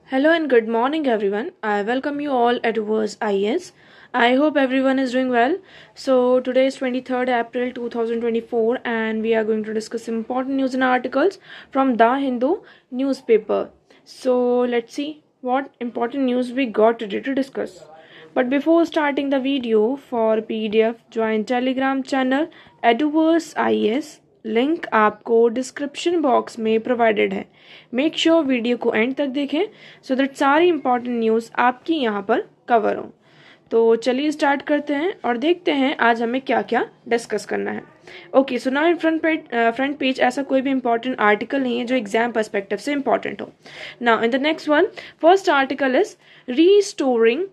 Hello and good morning, everyone. I welcome you all at Words IS. I hope everyone is doing well. So, today is 23rd April 2024, and we are going to discuss important news and articles from The Hindu newspaper. So, let's see what important news we got today to discuss. But before starting the video, for PDF, join Telegram channel Eduverse IS. Link आपको description box में provided है. Make sure video को and तक देखें so that सारी important news आपकी यहाँ पर कवर हो. तो चलिए स्टार्ट करते हैं और देखते हैं आज हमें क्या क्या डिस्कस करना है. Okay, so now in front page ऐसा कोई भी इंपॉर्टेंट आर्टिकल नहीं है जो एग्जाम पर्सपेक्टिव से इंपॉर्टेंट हो. Now in the next one, first article is restoring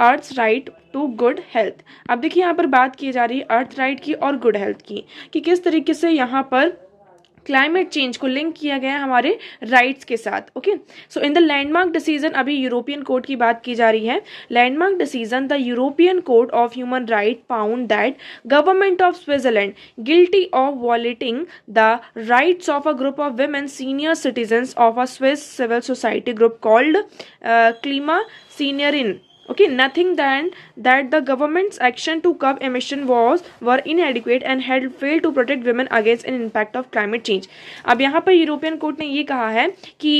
earth right to good health. अब देखिए यहाँ पर बात की जा रही है अर्थ राइट की और गुड हेल्थ की, कि किस तरीके से यहाँ पर क्लाइमेट चेंज को लिंक किया गया है हमारे राइट्स के साथ. Okay, so in the landmark decision, अभी यूरोपियन कोर्ट की बात की जा रही है. Landmark decision, the European court of human right found that government of Switzerland guilty of violating the rights of a group of women senior citizens of a Swiss civil society group called Klima Seniorinnen. Okay, nothing than that the government's action to curb emission were inadequate and had failed to protect women against an impact of climate change. अब यहाँ पर European court ने ये कहा है कि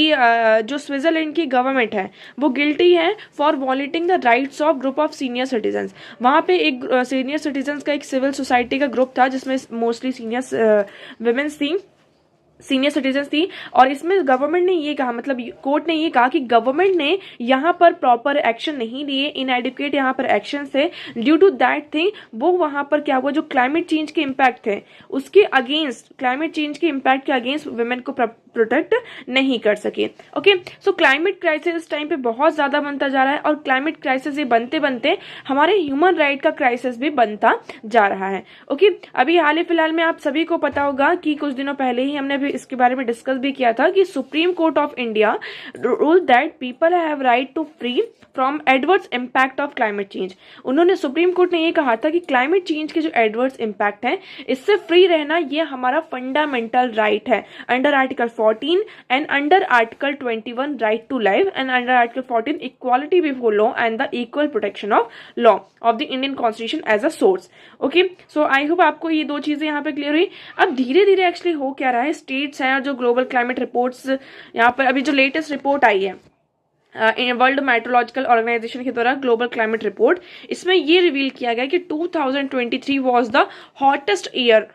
जो Switzerland की गवर्नमेंट है वो गिल्टी है for वॉलेटिंग the rights of group of senior citizens. वहाँ पे एक सीनियर सिटीजन्स का एक सिविल सोसाइटी का ग्रुप था जिसमें मोस्टली सीनियर वुमेन्स थी, सीनियर सिटीजन्स थी. और इसमें गवर्नमेंट ने ये कहा, मतलब कोर्ट ने ये कहा कि गवर्नमेंट ने यहाँ पर प्रॉपर एक्शन नहीं लिए, इनएडिक्वेट यहाँ पर एक्शन थे. ड्यू टू दैट थिंग वो वहाँ पर क्या हुआ, जो क्लाइमेट चेंज के इम्पैक्ट थे उसके अगेंस्ट, क्लाइमेट चेंज के इम्पैक्ट के अगेंस्ट वुमेन को प्रोटेक्ट नहीं कर सके. ओके, सो क्लाइमेट क्राइसिस इस टाइम पे बहुत ज्यादा बनता जा रहा है और क्लाइमेट क्राइसिस ये बनते बनते हमारे ह्यूमन राइट का क्राइसिस भी बनता जा रहा है. ओके, अभी हाल ही फिलहाल में आप सभी को पता होगा कि कुछ दिनों पहले ही हमने इसके बारे में डिस्कस भी किया था कि Supreme Court of India rule that people have right to free from adverse impact of climate change. उन्होंने, सुप्रीम कोर्ट ने ये कहा था कि क्लाइमेट चेंज के जो एडवर्स इम्पैक्ट है इससे फ्री रहना ये हमारा फंडामेंटल राइट है under article 14 and under article 21 right to life and under article 14 equality before law and the equal protection of law of the Indian constitution as a source. Okay, so I hope आपको ये दो चीजें यहाँ पे clear हुई. अब धीरे धीरे एक्चुअली हो क्या रहा है, स्टेट्स हैं जो ग्लोबल क्लाइमेट रिपोर्ट्स, यहाँ पर अभी जो लेटेस्ट रिपोर्ट आई है वर्ल्ड मेट्रोलॉजिकल ऑर्गेनाइजेशन के द्वारा ग्लोबल क्लाइमेट रिपोर्ट, इसमें ये रिवील किया गया कि 2023 वाज द हॉटेस्ट ईयर.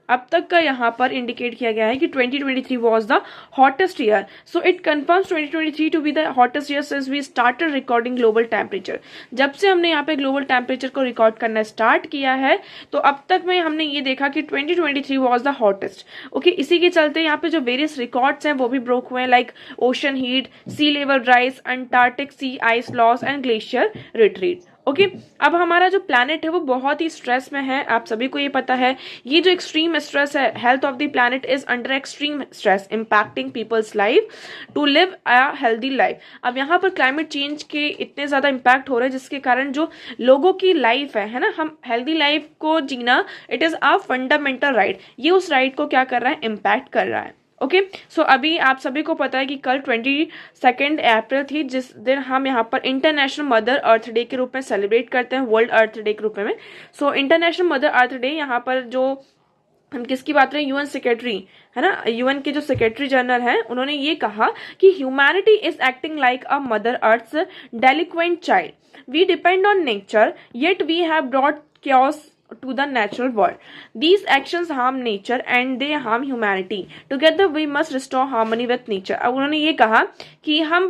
अब तक का यहाँ पर इंडिकेट किया गया है कि 2023 was the hottest year. So it confirms 2023 to be the hottest year since we started recording global temperature. जब से हमने यहाँ पे ग्लोबल टेम्परेचर को रिकॉर्ड करना स्टार्ट किया है तो अब तक में हमने ये देखा कि 2023 वाज द हॉटेस्ट. ओके, इसी के चलते यहाँ पे जो वेरियस रिकॉर्ड्स हैं वो भी ब्रोक हुए हैं, like ocean heat, sea level rise, Antarctic sea ice loss and glacier retreat. Okay, अब हमारा जो प्लैनेट है वो बहुत ही स्ट्रेस में है, आप सभी को ये पता है. ये जो एक्सट्रीम स्ट्रेस है, health of the planet is under extreme stress impacting people's life to live a healthy life. अब यहाँ पर क्लाइमेट चेंज के इतने ज्यादा इम्पैक्ट हो रहे हैं जिसके कारण जो लोगों की लाइफ है ना, हम हेल्दी लाइफ को जीना, it is a fundamental right. ये उस राइट को क्या कर रहा है, इम्पैक्ट कर रहा है. ओके, सो अभी आप सभी को पता है कि कल 22 अप्रैल थी जिस दिन हम यहाँ पर इंटरनेशनल मदर अर्थ डे के रूप में सेलिब्रेट करते हैं, वर्ल्ड अर्थ डे के रूप में. So international mother earth day, यहाँ पर जो हम किसकी बात रहे, यूएन सेक्रेटरी है ना, यूएन के जो सेक्रेटरी जनरल हैं उन्होंने ये कहा कि humanity is acting like a mother earth's delinquent child. We depend on nature yet we have brought chaos to the natural world. These actions harm nature and they harm humanity. Together we must restore harmony with nature. अब उन्होंने ये कहा कि हम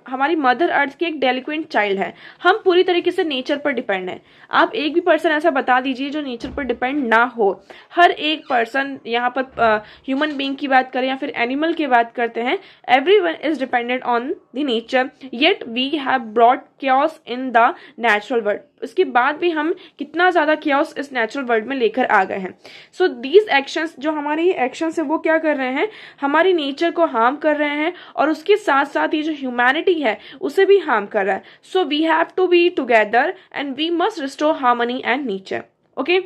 हमारी mother earth की एक delinquent child है, हम पूरी तरीके से नेचर पर डिपेंड है. आप एक भी पर्सन ऐसा बता दीजिए जो नेचर पर डिपेंड ना हो. हर एक पर्सन, यहाँ पर ह्यूमन बीइंग की बात करें या फिर एनिमल की बात करते हैं, everyone is dependent on the nature yet we have brought chaos in the natural world. उसके बाद भी हम कितना ज्यादा chaos इस नेचुरल वर्ल्ड में लेकर आ गए हैं. सो दीज एक्शंस, जो हमारे एक्शंस है वो क्या कर रहे हैं, हमारी नेचर को हार्म कर रहे हैं और उसके साथ साथ ये जो ह्यूमैनिटी है उसे भी हार्म कर रहा है. So we have to be together and we must restore harmony and nature. Okay,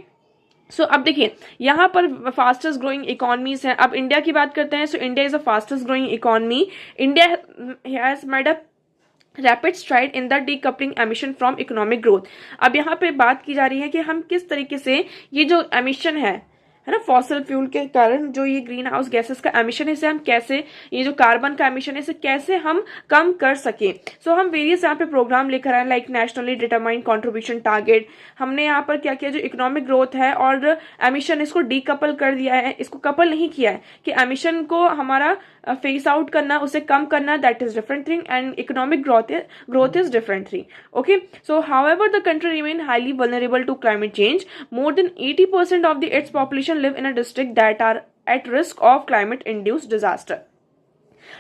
so अब देखिए यहाँ पर फास्टेस्ट ग्रोइंग इकोनॉमीज हैं. अब इंडिया की बात करते हैं. सो India is the fastest growing economy. India has made up rapid STRIDE in the decoupling emission from economic growth. अब यहाँ पे बात की जा रही है कि हम किस तरीके से ये जो एमिशन है ना, फॉसिल फ्यूल के कारण जो ये ग्रीन हाउस गैसेस का एमिशन है, इसे हम कैसे, ये जो कार्बन का एमिशन है, इसे कैसे हम कम कर सके। सो हम वेरियस यहाँ पे प्रोग्राम लेकर आए, like nationally determined contribution target. हमने यहाँ पर क्या किया, जो इकोनॉमिक ग्रोथ है और एमिशन, इसको डीकपल कर दिया है, इसको कपल नहीं किया है कि एमिशन को हमारा फेस आउट करना, उसे कम करना, that is different thing, and economic growth is different thing. Okay, so however the country remain highly vulnerable to climate change. More than 80% of its population live in a district that are at risk of climate induced disaster.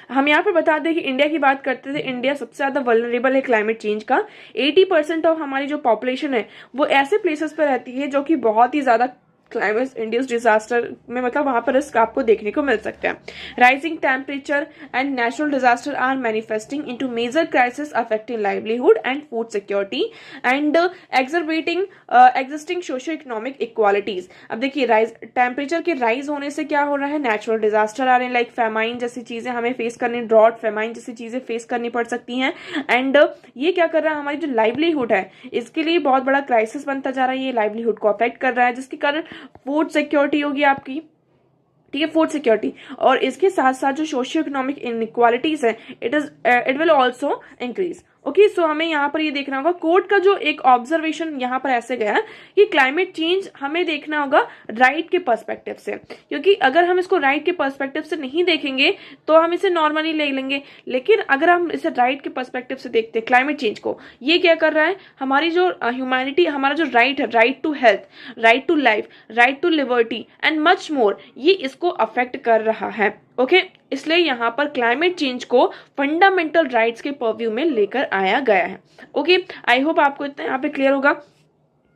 हम यहाँ पर बता दें कि India की बात करते थे, इंडिया सबसे ज्यादा वल्नरेबल है क्लाइमेट चेंज का। 80% ऑफ हमारी जो पॉपुलेशन है वो ऐसे प्लेसेस पर रहती है जो कि बहुत ही ज्यादा क्लाइमेट इंड्यूस्ड डिजास्टर में, मतलब वहां पर रिस्क आपको देखने को मिल सकता है। Rising temperature and natural disaster are manifesting into major crisis affecting livelihood and food security and exacerbating existing socio economic equalities. अब देखिए, टेम्परेचर के राइज होने से क्या हो रहा है, नेचुरल डिजास्टर आ रहे हैं, लाइक फेमाइन जैसी चीजें हमें फेस करनी, ड्रॉट, फेमाइन जैसी चीजें फेस करनी पड़ सकती हैं। एंड ये क्या कर रहा है, हमारी जो लाइवलीहुड है इसके लिए बहुत बड़ा क्राइसिस बनता जा रहा है, ये लाइवलीहुड को अफेक्ट कर रहा है, जिसके कारण फूड सिक्योरिटी होगी आपकी, ठीक है, फूड सिक्योरिटी, और इसके साथ साथ जो सोशियो इकोनॉमिक इनइक्वालिटीज है it will also increase. Okay, so हमें यहाँ पर ये देखना होगा, कोर्ट का जो एक ऑब्जर्वेशन यहाँ पर ऐसे गया कि क्लाइमेट चेंज हमें देखना होगा राइट के पर्सपेक्टिव से, क्योंकि अगर हम इसको राइट के पर्सपेक्टिव से नहीं देखेंगे तो हम इसे नॉर्मली ले लेंगे, लेकिन अगर हम इसे राइट के पर्सपेक्टिव से देखते हैं क्लाइमेट चेंज को, ये क्या कर रहा है, हमारी जो ह्यूमैनिटी, हमारा जो राइट है, right to health, right to life, right to liberty and much more, ये इसको अफेक्ट कर रहा है। ओके, इसलिए यहाँ पर क्लाइमेट चेंज को फंडामेंटल राइट्स के पर्व्यू में लेकर आया गया है। ओके, आई होप आपको इतना यहाँ पे क्लियर होगा।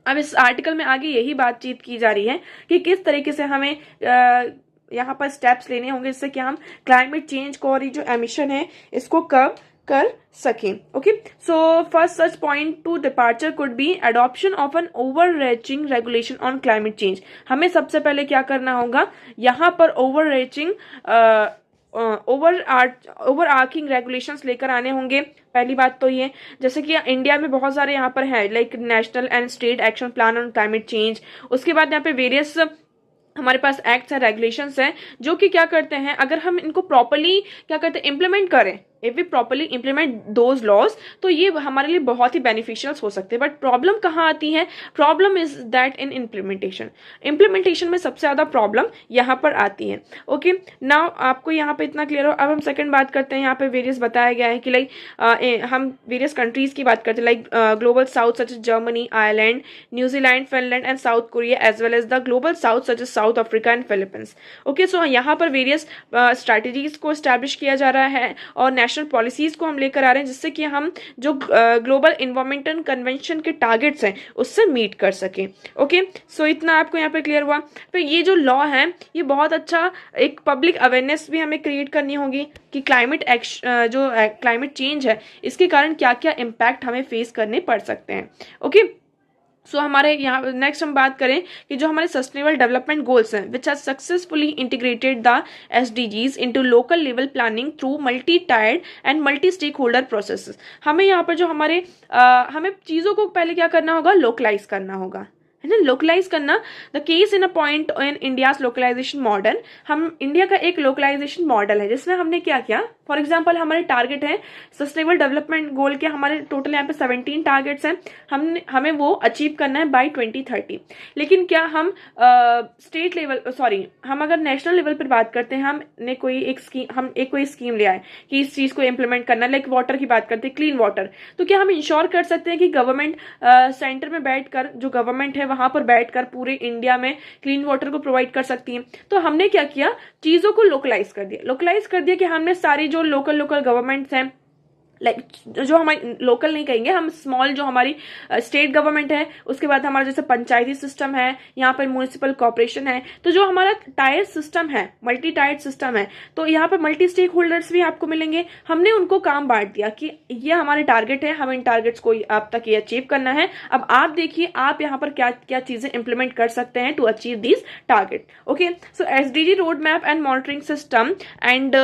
अब इस आर्टिकल में आगे यही बातचीत की जा रही है कि किस तरीके से हमें यहाँ पर स्टेप्स लेने होंगे जिससे कि हम क्लाइमेट चेंज को और ये जो एमिशन है इसको कम कर सकें। Okay, so first such point to departure could be adoption of an overreaching regulation on climate change. हमें सबसे पहले क्या करना होगा, यहाँ पर ओवररीचिंग ओवर आर्किंग रेगुलेशंस लेकर आने होंगे। पहली बात तो ये, जैसे कि इंडिया में बहुत सारे यहाँ पर है, like national and state action plan on climate change. उसके बाद यहाँ पे वेरियस हमारे पास एक्ट्स है, रेगुलेशंस हैं, जो कि क्या करते हैं, अगर हम इनको प्रॉपरली क्या करते हैं, इम्प्लीमेंट करें, if we properly implement those laws, तो ये हमारे लिए बहुत ही बेनिफिशियल हो सकते हैं। बट प्रॉब्लम कहाँ आती है, problem is that in implementation में सबसे ज्यादा प्रॉब्लम यहाँ पर आती है। ओके, नाउ आपको यहाँ पे इतना क्लियर हो। अब हम सेकंड बात करते हैं, यहाँ पे वेरियस बताया गया है कि लाइक हम वेरियस कंट्रीज की बात करते हैं, like global south such as Germany, Ireland, New Zealand, Finland and South Korea, as well as the global south such as South Africa and Philippines. Okay, so यहाँ पर वेरियस स्ट्रैटेजीज को establish किया जा रहा है और नेशनल पॉलिसीज को हम लेकर आ रहे हैं, जिससे कि हम जो ग्लोबल इन्वायरमेंटल कन्वेंशन के टारगेट्स हैं उससे मीट कर सकें। ओके, सो इतना आपको यहाँ पे क्लियर हुआ। फिर ये जो लॉ है ये बहुत अच्छा एक पब्लिक अवेयरनेस भी हमें क्रिएट करनी होगी कि जो क्लाइमेट चेंज है इसके कारण क्या क्या इम्पैक्ट हमें फेस करने पड़ सकते हैं। ओके, सो हमारे यहाँ नेक्स्ट हम बात करें कि जो हमारे सस्टेनेबल डेवलपमेंट गोल्स हैं which has successfully integrated the SDGs into local level planning through multi tiered and multi stakeholder processes. हमें यहाँ पर जो हमें चीज़ों को पहले क्या करना होगा, लोकलाइज करना होगा, है ना, लोकलाइज करना। The case in a point in India's localisation model, हम इंडिया का एक लोकलाइजेशन मॉडल है जिसमें हमने क्या किया, फॉर एग्जाम्पल हमारे टारगेट है सस्टेनेबल डेवलपमेंट गोल के, हमारे टोटल यहाँ पे 17 टारगेट्स हैं, हमें वो अचीव करना है बाय 2030। लेकिन क्या हम स्टेट लेवल, सॉरी, हम अगर नेशनल लेवल पर बात करते हैं, हमने कोई स्कीम ले आए कि इस चीज को इम्प्लीमेंट करना, लाइक वाटर की बात करते हैं, क्लीन वाटर, तो क्या हम इंश्योर कर सकते हैं कि गवर्नमेंट सेंटर में बैठकर, जो गवर्नमेंट है वहां पर बैठकर पूरे इंडिया में क्लीन वाटर को प्रोवाइड कर सकती है? तो हमने क्या किया, चीजों को लोकलाइज कर दिया कि हमने सारी जो लोकल गवर्नमेंट्स हैं, लाइक जो हमारी लोकल नहीं कहेंगे हम, स्मॉल जो हमारी स्टेट गवर्नमेंट है, उसके बाद हमारा जैसे पंचायती सिस्टम है, यहाँ पर म्यूनिसिपल कॉर्पोरेशन है, तो जो हमारा टायर सिस्टम है, मल्टी टायर्ड सिस्टम है, तो यहाँ पर मल्टी स्टेक होल्डर्स भी आपको मिलेंगे। हमने उनको काम बांट दिया कि ये हमारे टारगेट है, हम इन टारगेट्स को आप तक ये अचीव करना है। अब आप देखिए आप यहाँ पर क्या क्या चीजें इंप्लीमेंट कर सकते हैं to achieve this target. Okay, so SDG road map and monitoring system and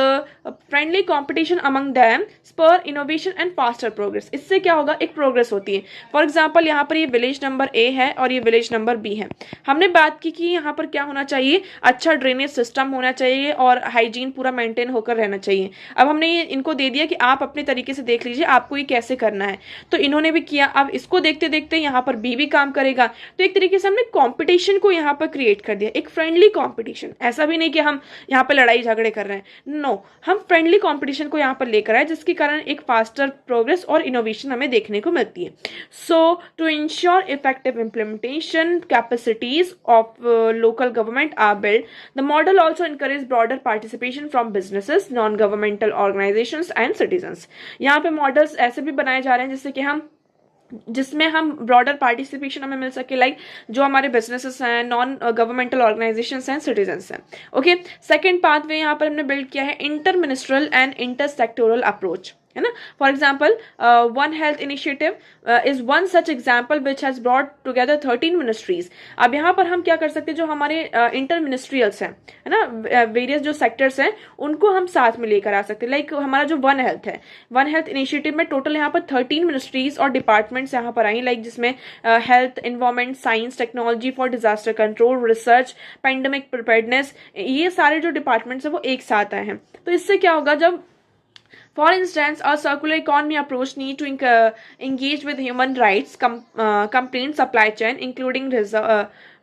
friendly competition among them spur innovation innovation and faster progress. इससे क्या होगा, एक प्रोग्रेस होती है। फॉर एग्जाम्पल यहाँ पर ये विलेज नंबर ए है और ये विलेज नंबर बी है। हमने बात की कि यहाँ पर क्या होना चाहिए, अच्छा ड्रेनेज सिस्टम होना चाहिए और हाइजीन पूरा मेंटेन होकर रहना चाहिए। अब हमने ये इनको दे दिया कि आप अपने तरीके से देख लीजिए आपको ये कैसे करना है, तो इन्होंने भी किया। अब इसको देखते देखते यहाँ पर बी भी काम करेगा। तो एक तरीके से हमने कंपटीशन को यहाँ पर क्रिएट कर दिया, एक फ्रेंडली कंपटीशन। ऐसा भी नहीं कि हम यहाँ पर लड़ाई झगड़े कर रहे हैं, नो, हम फ्रेंडली कंपटीशन को यहाँ पर लेकर आए, जिसके कारण एक फास्टर प्रोग्रेस और इनोवेशन हमें देखने को मिलती है। So to ensure effective implementation capacities of local government are build, the model also encourage broader participation from businesses, non-governmental organizations and citizens। यहाँ पे मॉडल्स ऐसे भी बनाए जा रहे हैं जिसमें हम ब्रॉडर पार्टिसिपेशन हमें मिल सके, लाइक जो हमारे बिजनेसेस हैं, नॉन गवर्नमेंटल ऑर्गेनाइजेशंस हैं, सिटीजन्स हैं। ओके, सेकंड पाथवे यहाँ पर हमने बिल्ड किया है inter ministerial and inter sectoral approach, है ना। For example one health initiative is one such example which has brought together 13 ministries. अब यहाँ पर हम क्या कर सकते हैं, जो हमारे इंटर मिनिस्ट्रियल्स हैं, है ना, वेरियस जो सेक्टर्स हैं उनको हम साथ में लेकर आ सकते हैं। लाइक हमारा जो वन हेल्थ है, वन हेल्थ इनिशिएटिव में टोटल यहाँ पर 13 मिनिस्ट्रीज और डिपार्टमेंट्स यहाँ पर आई, लाइक जिसमें health, environment, science, technology for disaster control, research, pandemic preparedness, ये सारे जो डिपार्टमेंट्स हैं वो एक साथ आए हैं। तो इससे क्या होगा, जब for instance, a circular economy approach need to engage with human rights, complaint supply chain, including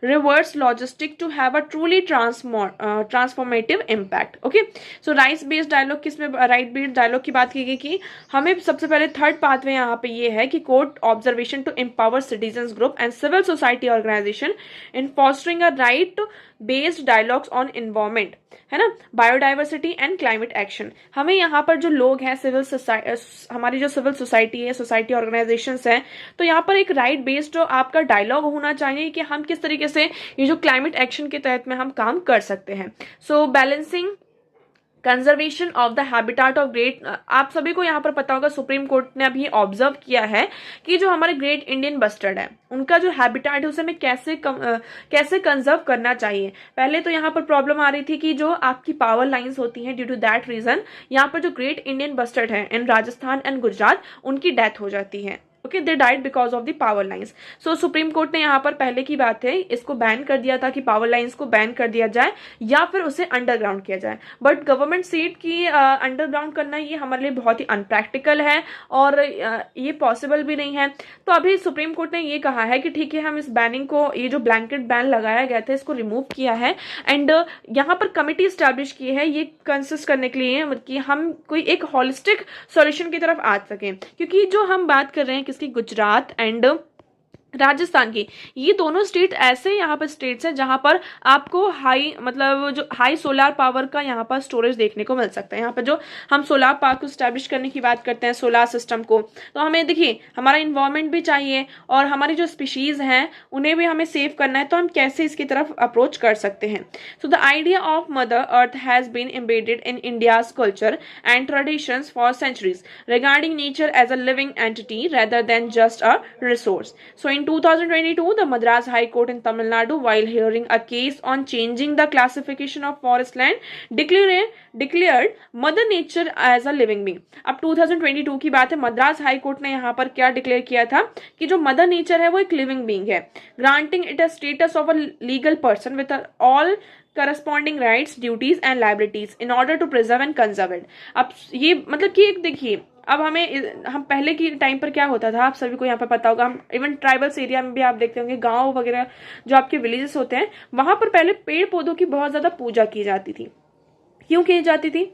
reverse logistic to have a truly transformative impact। okay, so rights based dialogue, किसमें right based dialogue की बात की गई कि हमें सबसे पहले third pathway यहाँ पे ये है कि court observation to empower citizens group and civil society organisation in fostering a right based dialogues on environment, है ना, बायोडाइवर्सिटी एंड क्लाइमेट एक्शन। हमें यहाँ पर जो लोग हैं, सिविल सोसाइटी, हमारी जो सिविल सोसाइटी है, सोसाइटी ऑर्गेनाइजेशंस हैं, तो यहाँ पर एक राइट बेस्ड आपका डायलॉग होना चाहिए कि हम किस तरीके से ये जो क्लाइमेट एक्शन के तहत में हम काम कर सकते हैं। So balancing conservation of the habitat of great, आप सभी को यहाँ पर पता होगा सुप्रीम कोर्ट ने अभी ऑब्जर्व किया है कि जो हमारे ग्रेट इंडियन बस्टर्ड है उनका जो हैबिटाट है उसे हमें कैसे कंजर्व करना चाहिए। पहले तो यहाँ पर प्रॉब्लम आ रही थी कि जो आपकी पावर लाइंस होती हैं, ड्यू टू दैट रीजन यहाँ पर जो ग्रेट इंडियन बस्टर्ड है इन राजस्थान एंड गुजरात, उनकी डेथ हो जाती है। Okay, they died because of the power lines. So supreme Court ने यहाँ पर पहले की बात है इसको बैन कर दिया था कि पावर लाइंस को बैन कर दिया जाए या फिर उसे अंडरग्राउंड किया जाए, बट गवर्नमेंट सीट की अंडरग्राउंड करना ये हमारे लिए बहुत ही अनप्रैक्टिकल है और ये पॉसिबल भी नहीं है। तो अभी सुप्रीम कोर्ट ने ये कहा है कि ठीक है, हम इस बैनिंग को, ये जो ब्लैंकेट बैन लगाया गया था, इसको रिमूव किया है एंड यहाँ पर कमिटी स्टैब्लिश की है ये कंसिस्ट करने के लिए कि हम कोई एक होलिस्टिक सॉल्यूशन की तरफ आ सकें। क्योंकि जो हम बात कर रहे हैं कि गुजरात एंड राजस्थान की, ये दोनों स्टेट ऐसे यहाँ पर स्टेट्स हैं जहां पर आपको हाई, मतलब जो हाई सोलार पावर का यहाँ पर स्टोरेज देखने को मिल सकता है। यहाँ पर जो हम सोलार पावर को स्टैब्लिश करने की बात करते हैं, सोलार सिस्टम को, तो हमें देखिए हमारा इन्वायरमेंट भी चाहिए और हमारी जो स्पीशीज हैं उन्हें भी हमें सेव करना है, तो हम कैसे इसकी तरफ अप्रोच कर सकते हैं। So the idea of mother earth has been embedded in India's culture and traditions for centuries regarding nature as a living entity rather than just a resource। So in 2022, the Madras High Court in Tamil Nadu, while hearing a case on changing the classification of forest land, declared Mother Nature as a living being। अब 2022 की बात है, Madras high court ने यहाँ पर क्या declare किया था कि जो मदर नेचर है वो एक लिविंग बीइंग है, granting it a status of a legal person with all corresponding rights, duties and liabilities in order to preserve and conserve it। अब ये मतलब कि एक देखिए, अब हम पहले की टाइम पर क्या होता था, आप सभी को यहाँ पर पता होगा, हम इवन ट्राइबल्स एरिया में भी आप देखते होंगे, गांव वगैरह जो आपके विलेजेस होते हैं, वहां पर पहले पेड़ पौधों की बहुत ज्यादा पूजा की जाती थी। क्यों की जाती थी?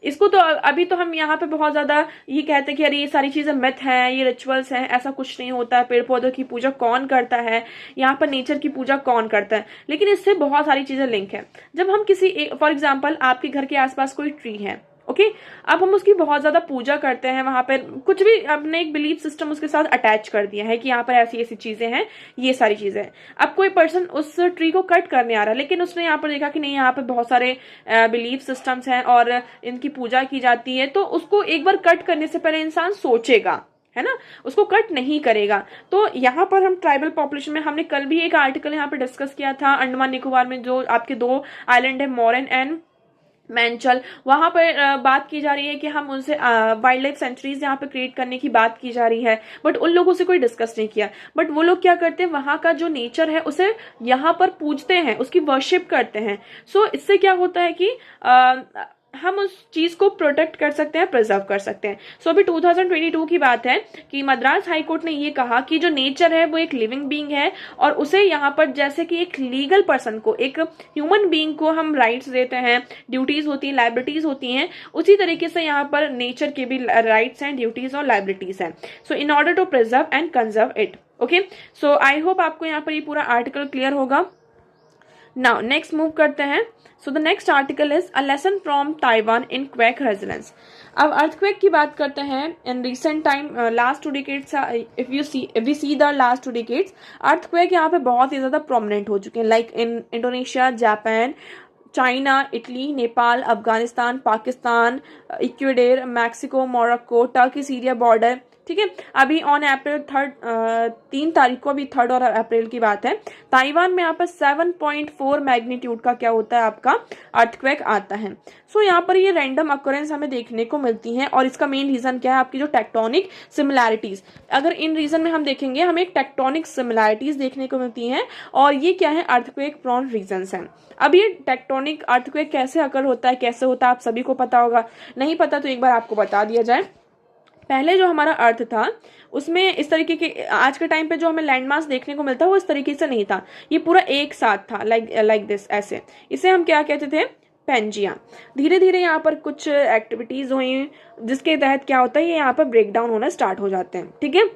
इसको तो अभी तो हम यहाँ पे बहुत ज्यादा ये कहते हैं कि अरे ये सारी चीजें मिथ हैं, ये रिचुअल्स हैं, ऐसा कुछ नहीं होता। पेड़ पौधों की पूजा कौन करता है, यहाँ पर नेचर की पूजा कौन करता है, लेकिन इससे बहुत सारी चीजें लिंक है। जब हम किसी, फॉर एग्जाम्पल आपके घर के आसपास कोई ट्री है, ओके, अब हम उसकी बहुत ज्यादा पूजा करते हैं, वहां पर कुछ भी अपने एक बिलीफ सिस्टम उसके साथ अटैच कर दिया है कि यहाँ पर ऐसी ऐसी चीजें हैं, ये सारी चीजें हैं। अब कोई पर्सन उस ट्री को कट करने आ रहा है, लेकिन उसने यहाँ पर देखा कि नहीं, यहाँ पर बहुत सारे बिलीफ सिस्टम्स हैं और इनकी पूजा की जाती है, तो उसको एक बार कट करने से पहले इंसान सोचेगा, है ना, उसको कट नहीं करेगा। तो यहाँ पर हम ट्राइबल पॉपुलेशन में, हमने कल भी एक आर्टिकल यहाँ पर डिस्कस किया था, अंडमान निकोबार में जो आपके दो आइलैंड है, मोरन एंड मैंचल, वहां पर बात की जा रही है कि हम उनसे वाइल्ड लाइफ सेंचुरीज यहाँ पे क्रिएट करने की बात की जा रही है, बट उन लोगों से कोई डिस्कस नहीं किया। बट वो लोग क्या करते हैं, वहां का जो नेचर है उसे यहाँ पर पूजते हैं, उसकी वर्शिप करते हैं। सो इससे क्या होता है कि हम उस चीज को प्रोटेक्ट कर सकते हैं, प्रिजर्व कर सकते हैं। सो अभी 2022 की बात है कि मद्रास हाई कोर्ट ने ये कहा कि जो नेचर है वो एक लिविंग बीइंग है, और उसे यहाँ पर जैसे कि एक लीगल पर्सन को, एक ह्यूमन बीइंग को हम राइट्स देते हैं, ड्यूटीज होती हैं, लाइबिलिटीज होती हैं, उसी तरीके से यहाँ पर नेचर के भी राइट्स हैं, ड्यूटीज और लाइबिलिटीज हैं। So in order to preserve and conserve it. Okay, so I hope आपको यहाँ पर ये पूरा आर्टिकल क्लियर होगा। नाउ नेक्स्ट मूव करते हैं। So the next article is a lesson from Taiwan in quake resilience. अब अर्थक्वेक की बात करते हैं। In recent time last 2 decades, if we see the last 2 decades, earthquake यहाँ पे बहुत ही ज्यादा प्रोमिनेंट हो चुके हैं, like in Indonesia, Japan, China, Italy, Nepal, Afghanistan, Pakistan, Ecuador, Mexico, Morocco, Turkey Syria border. ठीक है, अभी ऑन अप्रैल 3 तारीख को, अभी 3 और अप्रैल की बात है, ताइवान में यहाँ पर 7.4 मैग्नीट्यूड का क्या होता है, आपका अर्थक्वेक आता है। सो यहाँ पर ये रैंडम अक्रेंस हमें देखने को मिलती हैं, और इसका मेन रीजन क्या है, आपकी जो टेक्टोनिक सिमिलैरिटीज। अगर इन रीजन में हम देखेंगे, हमें एक टेक्टोनिक सिमिलैरिटीज देखने को मिलती हैं, और ये क्या है, अर्थक्वेक प्रोन रीजन्स हैं। अब ये टेक्टोनिक अर्थक्वेक कैसे अकर होता है, कैसे होता है, आप सभी को पता होगा। नहीं पता तो एक बार आपको बता दिया जाए। पहले जो हमारा अर्थ था उसमें इस तरीके के, आज के टाइम पे जो हमें लैंडमास देखने को मिलता है वो इस तरीके से नहीं था, ये पूरा एक साथ था, लाइक दिस, ऐसे। इसे हम क्या कहते थे, पेंजिया। धीरे धीरे यहाँ पर कुछ एक्टिविटीज हुई जिसके तहत क्या होता है, ये यहाँ पर ब्रेक डाउन होना स्टार्ट हो जाते हैं। ठीक है,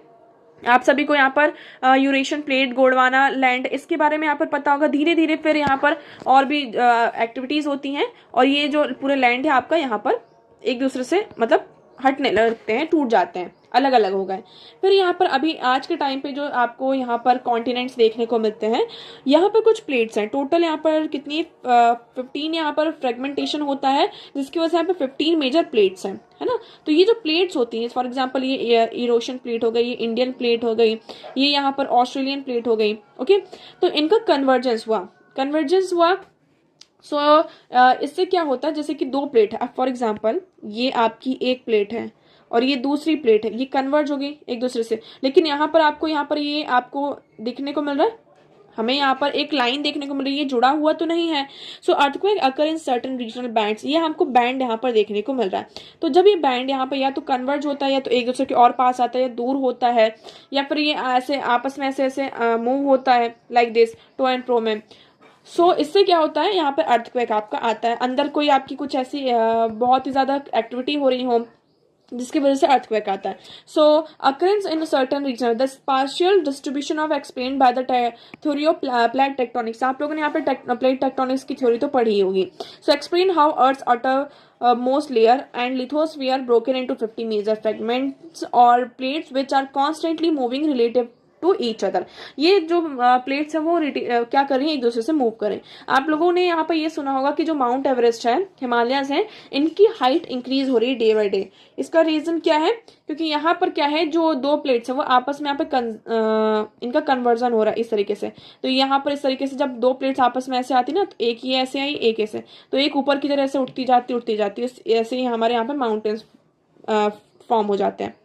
आप सभी को यहाँ पर यूरेशियन प्लेट, गोंडवाना लैंड, इसके बारे में यहाँ पर पता होगा। धीरे धीरे फिर यहाँ पर और भी एक्टिविटीज होती हैं, और ये जो पूरे लैंड है आपका यहाँ पर एक दूसरे से मतलब हटने लगते हैं, टूट जाते हैं, अलग अलग हो गए। फिर यहाँ पर अभी आज के टाइम पे जो आपको यहाँ पर कॉन्टिनेंट्स देखने को मिलते हैं, यहाँ पर कुछ प्लेट्स हैं, टोटल यहाँ पर कितनी 15 यहाँ पर फ्रेगमेंटेशन होता है, जिसकी वजह से यहाँ पे 15 मेजर प्लेट्स हैं, है ना। तो ये जो प्लेट्स होती हैं, फॉर एग्जाम्पल ये यूरोशियन प्लेट हो गई, ये इंडियन प्लेट हो गई, ये यहाँ पर ऑस्ट्रेलियन प्लेट हो गई। ओके, तो इनका कन्वर्जेंस हुआ। सो इससे क्या होता है, जैसे कि 2 प्लेट है, फॉर एग्जाम्पल ये आपकी एक प्लेट है और ये दूसरी प्लेट है, ये कन्वर्ज हो गई एक दूसरे से, लेकिन यहाँ पर ये आपको दिखने को मिल रहा है, हमें यहाँ पर एक लाइन देखने को मिल रही है, ये जुड़ा हुआ तो नहीं है। So earthquake occur in certain regional bands, ये हमको बैंड यहाँ पर देखने को मिल रहा है। तो जब ये बैंड यहाँ पर या तो कन्वर्ज होता है, या तो एक दूसरे के और पास आता है, या दूर होता है, या फिर ये ऐसे आपस में ऐसे मूव होता है, like this, to and fro में। सो इससे क्या होता है, यहाँ पे अर्थक्वेक आपका आता है। अंदर कोई आपकी कुछ ऐसी बहुत ही ज्यादा एक्टिविटी हो रही हो जिसकी वजह से अर्थक्वेक आता है। So occurrence in certain region, the spatial distribution of explain by the theory of plate tectonics. आप लोगों ने यहाँ पे प्लेट टेक्टोनिक्स की थ्योरी तो पढ़ी होगी। So explain how earth outer most layer and lithosphere broken into 50 major fragments or plates which are constantly moving relative to each other. ये जो प्लेट्स हैं वो क्या कर रही हैं, एक दूसरे से मूव करें। आप लोगों ने यहाँ पर ये सुना होगा कि जो माउंट एवरेस्ट है, हिमालयस हैं, इनकी हाइट इंक्रीज हो रही है डे बाय डे। इसका रीजन क्या है, क्योंकि यहाँ पर क्या है, जो 2 प्लेट्स हैं वो आपस में यहाँ पे इनका कन्वर्जन हो रहा है इस तरीके से। तो यहाँ पर इस तरीके से जब 2 प्लेट्स आपस में ऐसे आती ना, तो एक ये ऐसे आई, एक ऐसे, तो एक ऊपर की तरह से उठती जाती ऐसे ही हमारे यहाँ पे माउंटेन्स फॉर्म हो जाते हैं।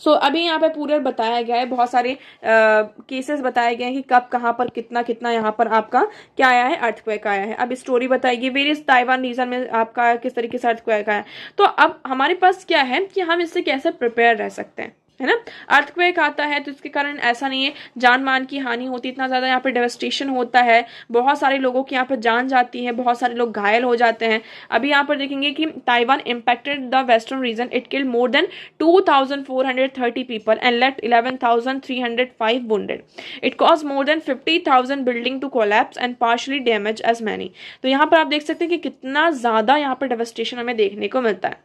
सो अभी यहाँ पे पूरा बताया गया है, बहुत सारे केसेस बताए गए हैं कि कब कहाँ पर कितना कितना यहाँ पर आपका क्या आया है, अर्थक्वेक आया है। अब स्टोरी बताएगी वेरियस ताइवान रीजन में आपका किस तरीके से अर्थक्वेक आया है। तो अब हमारे पास क्या है कि हम इससे कैसे प्रिपेयर रह सकते हैं, है ना। अर्थक्वेक आता है तो इसके कारण ऐसा नहीं है जान मान की हानि होती, इतना ज्यादा यहाँ पे डेवस्टेशन होता है, बहुत सारे लोगों की यहाँ पर जान जाती है, बहुत सारे लोग घायल हो जाते हैं। अभी यहाँ पर देखेंगे कि Taiwan impacted the western region, it killed more than 2430 people and left 11,305 wounded. It caused more than 50,000 building to collapse and partially damage as many. तो यहाँ पर आप देख सकते हैं कि कितना ज्यादा यहाँ पर डेवस्टेशन हमें देखने को मिलता है।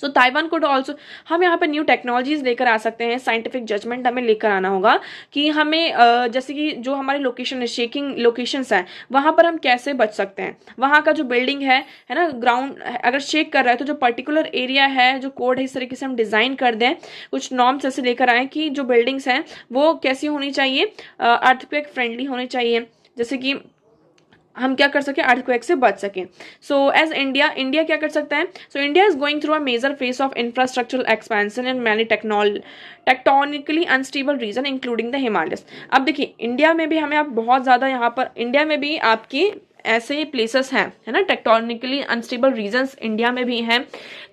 सो ताइवान को ऑल्सो हम यहाँ पे न्यू टेक्नोलॉजीज लेकर आ सकते हैं, साइंटिफिक जजमेंट हमें लेकर आना होगा कि हमें जैसे कि जो हमारे लोकेशन शेकिंग लोकेशंस हैं वहाँ पर हम कैसे बच सकते हैं। वहाँ का जो बिल्डिंग है ना, ग्राउंड अगर शेक कर रहा है तो जो पर्टिकुलर एरिया है, जो कोड है, इस तरीके से हम डिजाइन कर दें, कुछ नॉर्म्स ऐसे लेकर आए कि जो बिल्डिंग्स हैं वो कैसी होनी चाहिए, अर्थक्वेक फ्रेंडली होनी चाहिए। जैसे कि हम क्या कर सके, अर्थक्वेक से बच सकें। सो एज इंडिया क्या कर सकता है, so India is going through a major phase of infrastructural expansion in many tectonically unstable region including the Himalayas. अब देखिए इंडिया में भी हमें अब बहुत ज़्यादा यहाँ पर इंडिया में भी आपकी ऐसे प्लेसेस हैं, है ना, टेक्टोनिकली अनस्टेबल रीजन्स इंडिया में भी हैं।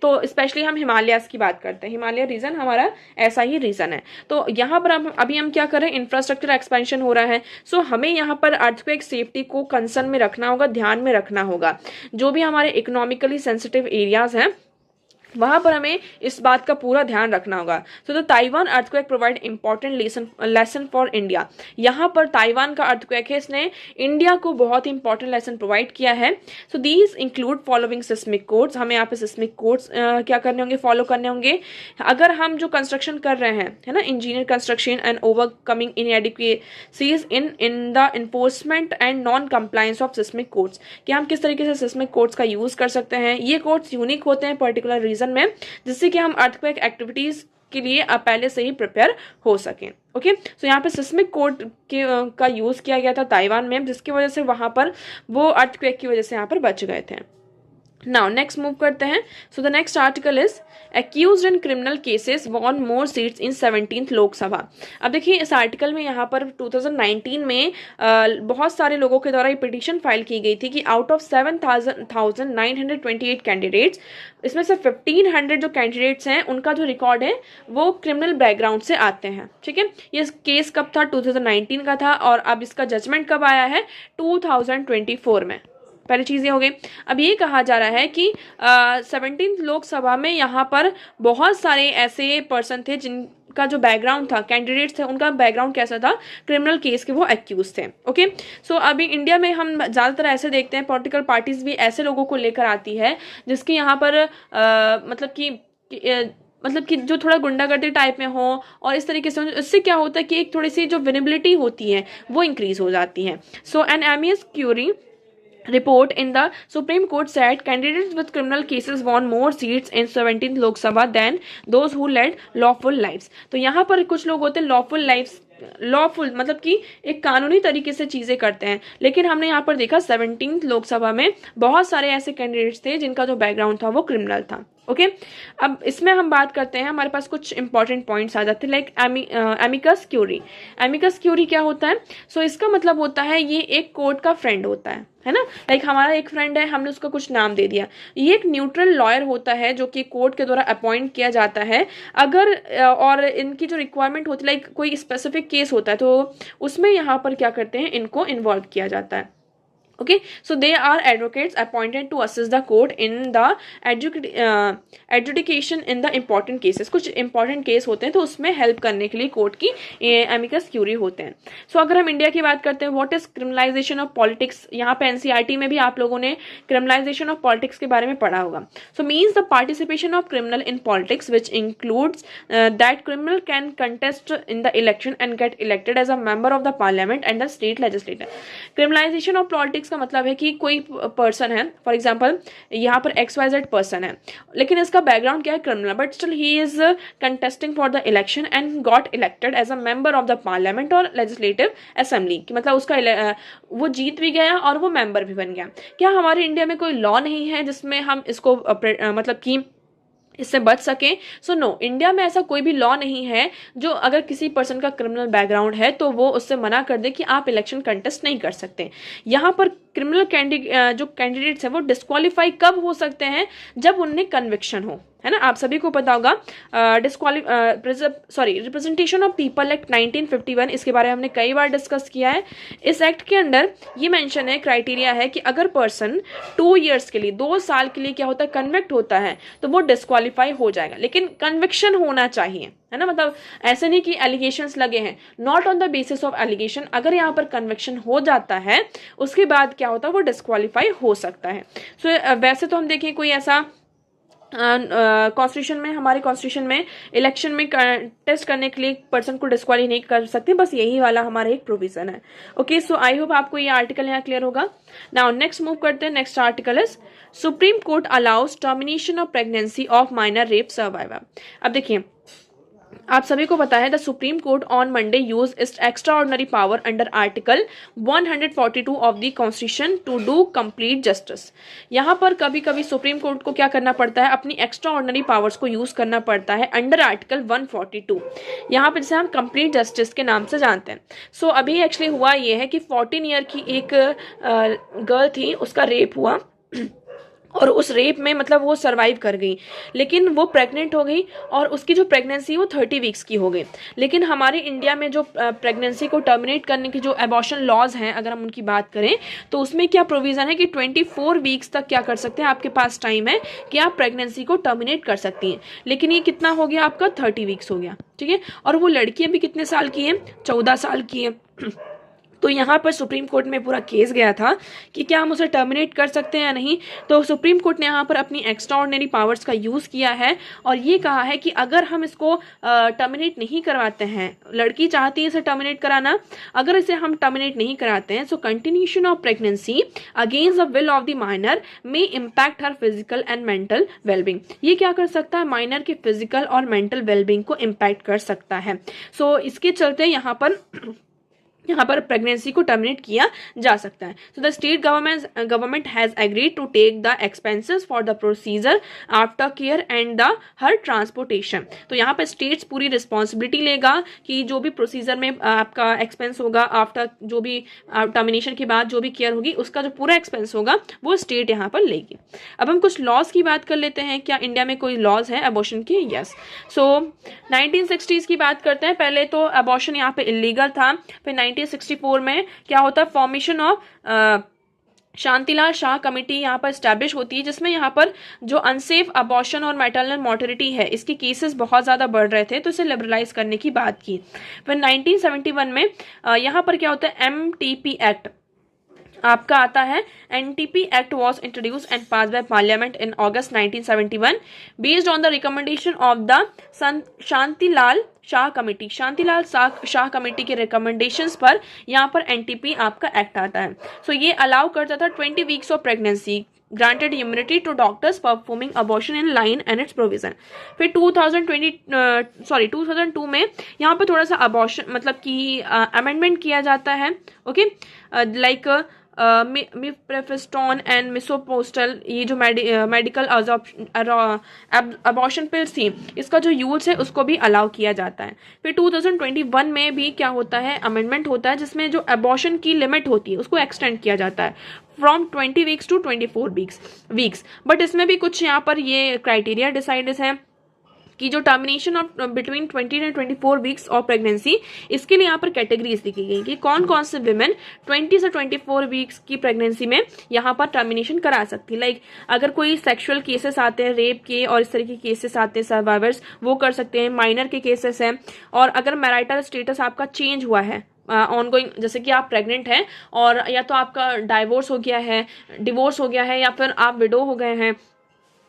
तो स्पेशली हम हिमालयास की बात करते हैं, हिमालय रीजन हमारा ऐसा ही रीजन है। तो यहाँ पर अभी हम क्या करें, इंफ्रास्ट्रक्चर एक्सपेंशन हो रहा है। सो हमें यहाँ पर अर्थक्वेक सेफ्टी को कंसर्न में रखना होगा, ध्यान में रखना होगा। जो भी हमारे इकोनॉमिकली सेंसिटिव एरियाज हैं वहां पर हमें इस बात का पूरा ध्यान रखना होगा। So the Taiwan earthquake provide important lesson for India. यहाँ पर ताइवान का अर्थक्वेक है, इसने इंडिया को बहुत ही इंपॉर्टेंट लेसन प्रोवाइड किया है। So these include following seismic codes. हमें यहाँ पे सिस्मिक कोड्स क्या करने होंगे, फॉलो करने होंगे। अगर हम जो कंस्ट्रक्शन कर रहे हैं, है ना, engineer construction and overcoming inadequacies in the enforcement and non compliance of seismic codes, कि हम किस तरीके से सिस्मिक कोड्स का यूज कर सकते हैं। ये कोड्स यूनिक होते हैं पर्टिकुलर रीजन में, जिससे कि हम अर्थक्वेक एक्टिविटीज के लिए पहले से ही प्रिपेयर हो सकें। ओके, सो यहाँ पे सिस्मिक कोड का यूज किया गया था ताइवान में, जिसकी वजह से वहां पर वो अर्थक्वेक की वजह से यहाँ पर बच गए थे। नाउ नेक्स्ट मूव करते हैं। So the next article is accused in criminal cases won more seats in 17th Lok Sabha. अब देखिए इस आर्टिकल में यहाँ पर 2019 में बहुत सारे लोगों के द्वारा ये पिटीशन फाइल की गई थी कि आउट ऑफ 7,928 कैंडिडेट्स, इसमें से 1500 जो कैंडिडेट्स हैं उनका जो रिकॉर्ड है वो क्रिमिनल बैकग्राउंड से आते हैं। ठीक है, ये केस कब था, 2019 का था, और अब इसका जजमेंट कब आया है, 2024 में। पहली चीज ये हो गई। अब ये कहा जा रहा है कि 17th लोकसभा में यहाँ पर बहुत सारे ऐसे पर्सन थे जिनका जो बैकग्राउंड था, कैंडिडेट्स थे, उनका बैकग्राउंड कैसा था, क्रिमिनल केस के वो एक्यूज थे। ओके, सो अभी इंडिया में हम ज़्यादातर ऐसे देखते हैं, पॉलिटिकल पार्टीज भी ऐसे लोगों को लेकर आती है जिसके यहाँ पर मतलब कि जो थोड़ा गुंडागर्दी टाइप में हो, और इस तरीके से इससे क्या होता है कि एक थोड़ी सी जो विनेबिलिटी होती है वो इंक्रीज हो जाती है। So an amicus curiae report in the Supreme Court said candidates with criminal cases won more seats in 17th Lok Sabha than those who led lawful lives। तो यहाँ पर कुछ लोग होते हैं lawful lives, लॉफुल मतलब कि एक कानूनी तरीके से चीजें करते हैं, लेकिन हमने यहाँ पर देखा 17th लोकसभा में बहुत सारे ऐसे कैंडिडेट्स थे जिनका जो बैकग्राउंड था वो क्रिमिनल था। ओके, अब इसमें हम बात करते हैं, हमारे पास कुछ इंपॉर्टेंट पॉइंट्स आ जाते हैं, like amicus curiae. Amicus curiae क्या होता है, सो इसका मतलब होता है ये एक कोर्ट का फ्रेंड होता है ना, लाइक हमारा एक फ्रेंड है, हमने उसको कुछ नाम दे दिया। ये एक न्यूट्रल लॉयर होता है जो कि कोर्ट के द्वारा अपॉइंट किया जाता है। अगर और इनकी जो रिक्वायरमेंट होती है, लाइक कोई स्पेसिफिक केस होता है तो उसमें यहाँ पर क्या करते हैं, इनको इन्वॉल्व किया जाता है। Okay, so they are advocates appointed to assist the court in the adjudication in the important cases। कुछ important case होते हैं तो उसमें help करने के लिए कोर्ट की amicus curiae होते हैं। so अगर हम इंडिया की बात करते हैं, what is criminalization of politics, यहाँ पे NCERT में भी आप लोगों ने criminalization of politics के बारे में पढ़ा होगा। so means the participation of criminal in politics which includes that criminal can contest in the election and get elected as a member of the parliament and the state legislature। criminalization of politics का मतलब है कि कोई person है, for example यहाँ पर XYZ person है, लेकिन इसका बैकग्राउंड क्या है, criminal, but still he is contesting for the election and got elected as a member of the parliament or legislative assembly, कि मतलब उसका वो जीत भी गया और वो मेंबर भी बन गया। क्या हमारे इंडिया में कोई लॉ नहीं है जिसमें हम इसको मतलब कि इससे बच सके? सो नो, इंडिया में ऐसा कोई भी लॉ नहीं है जो अगर किसी पर्सन का क्रिमिनल बैकग्राउंड है तो वो उससे मना कर दे कि आप इलेक्शन कंटेस्ट नहीं कर सकते। यहाँ पर क्रिमिनल जो कैंडिडेट्स हैं वो डिस्क्वालीफाई कब हो सकते हैं, जब उनमें कन्विक्शन हो, है ना। आप सभी को पता होगा रिप्रेजेंटेशन ऑफ पीपल एक्ट 1951, इसके बारे में हमने कई बार डिस्कस किया है। इस एक्ट के अंदर ये मेंशन है, क्राइटेरिया है कि अगर पर्सन 2 years के लिए, 2 साल के लिए क्या होता है, कन्विक्ट होता है तो वो डिस्क्वालीफाई हो जाएगा, लेकिन कन्विक्शन होना चाहिए, है ना। मतलब ऐसे नहीं कि एलिगेशंस लगे हैं, not on the basis of allegation, अगर यहाँ पर कन्विक्शन हो जाता है उसके बाद क्या होता है, वो डिस्क्वालीफाई हो सकता है। सो वैसे तो हम देखें कोई ऐसा कॉन्स्टिट्यूशन में, हमारे कॉन्स्टिट्यूशन में इलेक्शन में टेस्ट करने के लिए पर्सन को डिस्क्वालीफाई नहीं कर सकते, बस यही वाला हमारा एक प्रोविजन है। ओके, सो आई होप आपको ये आर्टिकल यहाँ क्लियर होगा। नाउ नेक्स्ट मूव करते हैं। Next article is Supreme Court allows termination of pregnancy of minor rape survivor. अब देखिए आप सभी को पता है the Supreme Court on Monday use its extraordinary power under article 142 of the constitution to do complete justice. यहाँ पर कभी कभी सुप्रीम कोर्ट को क्या करना पड़ता है, अपनी एक्स्ट्रा ऑर्डनरी पावर्स को यूज करना पड़ता है अंडर आर्टिकल 142। यहाँ पर जिसे हम कंप्लीट जस्टिस के नाम से जानते हैं। सो अभी एक्चुअली हुआ ये है कि 14 ईयर की एक गर्ल थी, उसका रेप हुआ और उस रेप में मतलब वो सरवाइव कर गई, लेकिन वो प्रेग्नेंट हो गई और उसकी जो प्रेगनेंसी वो 30 वीक्स की हो गई। लेकिन हमारे इंडिया में जो प्रेगनेंसी को टर्मिनेट करने की जो एबॉर्शन लॉज हैं, अगर हम उनकी बात करें तो उसमें क्या प्रोविज़न है कि 24 वीक्स तक क्या कर सकते हैं, आपके पास टाइम है कि आप प्रेगनेंसी को टर्मिनेट कर सकती हैं। लेकिन ये कितना हो गया, आपका 30 वीक्स हो गया, ठीक है। और वो लड़की अभी कितने साल की है, 14 साल की है। तो यहाँ पर सुप्रीम कोर्ट में पूरा केस गया था कि क्या हम उसे टर्मिनेट कर सकते हैं या नहीं। तो सुप्रीम कोर्ट ने यहाँ पर अपनी एक्स्ट्रा ऑर्डिनरी पावर्स का यूज़ किया है और ये कहा है कि अगर हम इसको टर्मिनेट नहीं करवाते हैं, लड़की चाहती है इसे टर्मिनेट कराना, अगर इसे हम टर्मिनेट नहीं कराते हैं so continuation of pregnancy against the will of the minor में impact her physical and mental wellbeing. ये क्या कर सकता है, माइनर के फिजिकल और मेंटल वेलबींग को इम्पैक्ट कर सकता है। सो इसके चलते यहाँ पर प्रेगनेंसी को टर्मिनेट किया जा सकता है। So the state government has agreed to take the expenses for the procedure after care and the her transportation. तो यहाँ पर स्टेट्स पूरी रिस्पॉन्सिबिलिटी लेगा कि जो भी प्रोसीजर में आपका एक्सपेंस होगा, आफ्टर जो भी टर्मिनेशन के बाद जो भी केयर होगी, उसका जो पूरा एक्सपेंस होगा वो स्टेट यहाँ पर लेगी। अब हम कुछ लॉज की बात कर लेते हैं। क्या इंडिया में कोई लॉज है अबॉर्शन के? यस। सो 1960s की बात करते हैं। पहले तो अबॉर्शन यहाँ पे इलीगल था। फिर 1964 में क्या होता है, formation of Shantilal Shah committee यहाँ पर स्टैब्लिश होती है, जिसमें यहाँ पर जो अनसेफ अबॉर्शन और मैटरनल मॉर्टिलिटी है, इसके केसेस बहुत ज़्यादा बढ़ रहे थे, तो इसे लिबरलाइज करने की बात की। फिर 1971 में यहाँ पर क्या होता है, MTP एक्ट आपका आता है। NTP Act was introduced and passed by Parliament in August 1971 based on the recommendation of the Shantilal Shah committee. Shantilal Shah committee के रिकमेंडेशंस पर यहाँ पर NTP आपका एक्ट आता है। सो ये अलाउ करता था 20 weeks of pregnancy granted immunity to doctors performing abortion in line and its provision। फिर 2002 में यहाँ पर थोड़ा सा अबॉर्शन मतलब कि अमेंडमेंट किया जाता है। ओके, लाइक मिफ्रेफेस्टोन एंड मिसोपोस्टल, ये जो मेडिकल अबॉर्शन पिल्स थी, इसका जो यूज है उसको भी अलाउ किया जाता है। फिर 2021 में भी क्या होता है, अमेंडमेंट होता है, जिसमें जो अबॉर्शन की लिमिट होती है उसको एक्सटेंड किया जाता है from 20 weeks to 24 weeks. But इसमें भी कुछ यहाँ पर ये क्राइटेरिया डिसाइडेड है कि जो termination of between 20 and 24 weeks of pregnancy, इसके लिए यहाँ पर कैटेगरीज लिखी गई कि कौन कौन से विमेन 20 से 24 वीक्स की प्रेगनेंसी में यहाँ पर टर्मिनेशन करा सकती है। लाइक अगर कोई सेक्सुअल केसेस आते हैं, रेप के और इस तरह के केसेस आते हैं, सर्वाइवर्स, वो कर सकते हैं। माइनर के केसेस हैं, और अगर मैरिटल स्टेटस आपका चेंज हुआ है ऑनगोइंग, जैसे कि आप प्रेग्नेंट हैं और या तो आपका डिवोर्स हो गया है या फिर आप विडो हो गए हैं,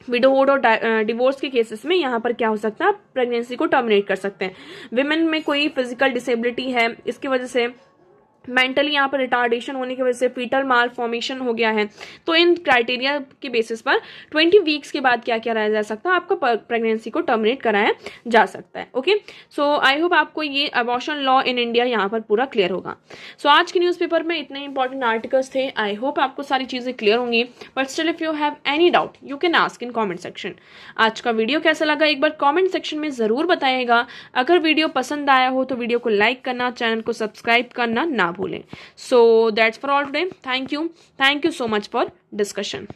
विडोवुड और डिवोर्स के केसेस में यहाँ पर क्या हो सकता है, आप प्रेगनेंसी को टर्मिनेट कर सकते हैं। विमेन में कोई फिजिकल डिसेबिलिटी है, इसकी वजह से मेंटली यहाँ पर रिटार्डेशन होने की वजह से फीटल माल फॉर्मेशन हो गया है, तो इन क्राइटेरिया के बेसिस पर 20 वीक्स के बाद क्या क्या रहा जा सकता है, आपका प्रेगनेंसी को टर्मिनेट कराया जा सकता है। ओके, सो आई होप आपको ये अबॉर्शन लॉ इन इंडिया यहाँ पर पूरा क्लियर होगा। सो आज के न्यूज़पेपर में इतने इंपॉर्टेंट आर्टिकल्स थे। आई होप आपको सारी चीज़ें क्लियर होंगी, but still if you have any doubt you can ask in comment section. आज का वीडियो कैसा लगा एक बार कॉमेंट सेक्शन में ज़रूर बताइएगा। अगर वीडियो पसंद आया हो तो वीडियो को लाइक करना, चैनल को सब्सक्राइब करना ना भूलें। So that's for all today. Thank you so much for discussion.